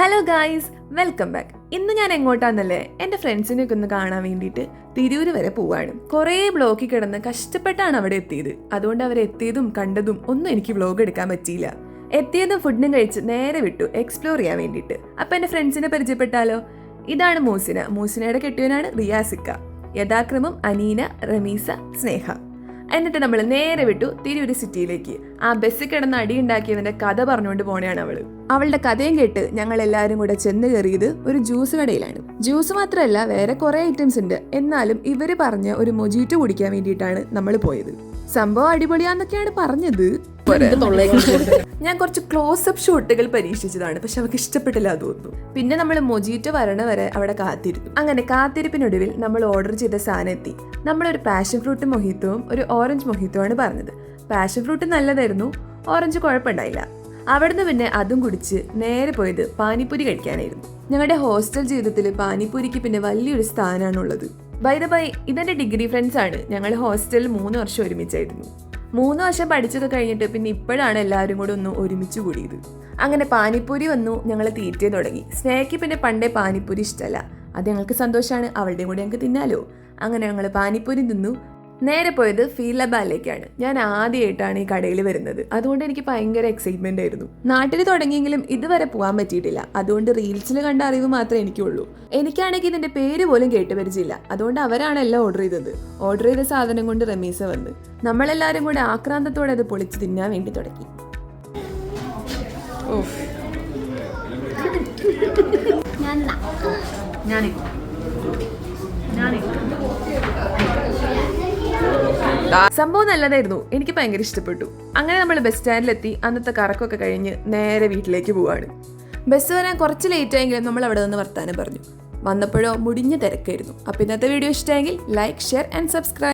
Hello guys, welcome back. ഇന്ന് ഞാൻ എങ്ങോട്ടാന്നല്ലേ, എൻ്റെ ഫ്രണ്ട്സിനെയൊക്കെ ഒന്ന് കാണാൻ വേണ്ടിയിട്ട് തിരൂര് വരെ പോവാണ്. കുറേ ബ്ലോക്കിൽ കിടന്ന് കഷ്ടപ്പെട്ടാണ് അവിടെ എത്തിയത്. അതുകൊണ്ട് അവരെത്തിയതും കണ്ടതും ഒന്നും എനിക്ക് വ്ലോഗ് എടുക്കാൻ പറ്റിയില്ല. എത്തിയതും ഫുഡിനും കഴിച്ച് നേരെ വിട്ടു എക്സ്പ്ലോർ ചെയ്യാൻ വേണ്ടിയിട്ട്. അപ്പം എൻ്റെ ഫ്രണ്ട്സിനെ പരിചയപ്പെട്ടാലോ? ഇതാണ് മൂസിന. മൂസിനയുടെ കെട്ടിയവനാണ് റിയാസിക്ക. യഥാക്രമം അനീന, റമീസ, സ്നേഹ. എന്നിട്ട് നമ്മൾ നേരെ വിട്ടു തിരൂര് സിറ്റിയിലേക്ക്. ആ ബസ്സിൽ കിടന്ന് അടിയുണ്ടാക്കിയതിന്റെ കഥ പറഞ്ഞുകൊണ്ട് പോണെയാണ് അവള്. അവളുടെ കഥയും കേട്ട് ഞങ്ങൾ എല്ലാവരും കൂടെ ചെന്ന് കയറിയത് ഒരു ജ്യൂസ് കടയിലാണ്. ജ്യൂസ് മാത്രമല്ല, വേറെ കുറെ ഐറ്റംസ് ഉണ്ട്. എന്നാലും ഇവര് പറഞ്ഞ ഒരു മൊജീറ്റോ കുടിക്കാൻ വേണ്ടിയിട്ടാണ് നമ്മൾ പോയത്. സംഭവം അടിപൊളിയാന്നൊക്കെയാണ് പറഞ്ഞത്. ഞാൻ കുറച്ച് ക്ലോസപ്പ് ഷോട്ടുകൾ പരീക്ഷിച്ചതാണ്, പക്ഷെ അവർക്ക് ഇഷ്ടപ്പെട്ടില്ല തോന്നുന്നു. പിന്നെ നമ്മൾ മൊജീറ്റോ വരണ വരെ അവിടെ കാത്തിരുന്നു. അങ്ങനെ കാത്തിരിപ്പിനൊടുവിൽ നമ്മൾ ഓർഡർ ചെയ്ത സാധനം എത്തി. നമ്മളൊരു പാഷൻ ഫ്രൂട്ട് മൊഹിത്തോവും ഒരു ഓറഞ്ച് മൊഹിത്തോവാണ് പറഞ്ഞത്. പാഷൻ ഫ്രൂട്ട് നല്ലതായിരുന്നു, ഓറഞ്ച് കുഴപ്പമുണ്ടായില്ല. അവിടുന്ന് പിന്നെ അതും കുടിച്ച് നേരെ പോയത് പാനിപ്പൂരി കഴിക്കാനായിരുന്നു. ഞങ്ങളുടെ ഹോസ്റ്റൽ ജീവിതത്തിൽ പാനിപ്പൂരിക്ക് പിന്നെ വലിയൊരു സ്ഥാനമാണുള്ളത്. ബൈ ദ ബൈ, ഇതെന്റെ ഡിഗ്രി ഫ്രണ്ട്സ് ആണ്. ഞങ്ങൾ ഹോസ്റ്റലിൽ 3 വർഷം ഒരുമിച്ചായിരുന്നു. 3 വർഷം പഠിച്ചൊക്കെ കഴിഞ്ഞിട്ട് പിന്നെ ഇപ്പോഴാണ് എല്ലാവരും കൂടെ ഒന്ന് ഒരുമിച്ച് കൂടിയത്. അങ്ങനെ പാനിപ്പൂരി വന്നു, ഞങ്ങൾ തീറ്റ തുടങ്ങി. സ്നേഹയ്ക്ക് പിന്നെ പണ്ടേ പാനിപ്പൂരി ഇഷ്ടമല്ല. അത് ഞങ്ങൾക്ക് സന്തോഷമാണ്, അവളുടെയും കൂടെ ഞങ്ങൾക്ക് തിന്നാലോ. അങ്ങനെ ഞങ്ങൾ പാനിപ്പൂരി തിന്നു. നേരെ പോയത് ഫീലബാലിലേക്കാണ്. ഞാൻ ആദ്യമായിട്ടാണ് ഈ കടയിൽ വരുന്നത്. അതുകൊണ്ട് എനിക്ക് ഭയങ്കര എക്സൈറ്റ്മെന്റ് ആയിരുന്നു. നാട്ടിൽ തുടങ്ങിയെങ്കിലും ഇതുവരെ പോകാൻ പറ്റിയിട്ടില്ല. അതുകൊണ്ട് റീൽസിൽ കണ്ട അറിവ് മാത്രമേ എനിക്കുള്ളൂ. എനിക്കാണെങ്കിൽ ഇതിന്റെ പേര് പോലും കേട്ട് പരിചയമില്ല. അതുകൊണ്ട് അവരാണ് എല്ലാം ഓർഡർ ചെയ്തത്. ഓർഡർ ചെയ്ത സാധനം കൊണ്ട് റമീസ വന്ന് നമ്മളെല്ലാവരും കൂടെ ആക്രാന്തത്തോടെ അത് പൊളിച്ച് തിന്നാൻ വേണ്ടി തുടങ്ങി. സംഭവം നല്ലതായിരുന്നു, എനിക്ക് ഭയങ്കര ഇഷ്ടപ്പെട്ടു. അങ്ങനെ നമ്മൾ ബസ് സ്റ്റാൻഡിലെത്തി. അന്നത്തെ കറക്കമൊക്കെ കഴിഞ്ഞ് നേരെ വീട്ടിലേക്ക് പോവാണ്. ബസ് വരാൻ കുറച്ച് ലേറ്റ് ആയെങ്കിലും നമ്മൾ അവിടെ നിന്ന് വർത്താനം പറഞ്ഞു. വന്നപ്പോഴോ മുടിഞ്ഞ തിരക്കായിരുന്നു. അപ്പോൾ ഇന്നത്തെ വീഡിയോ ഇഷ്ടമെങ്കിൽ ലൈക്ക്, ഷെയർ ആൻഡ് സബ്സ്ക്രൈബ്.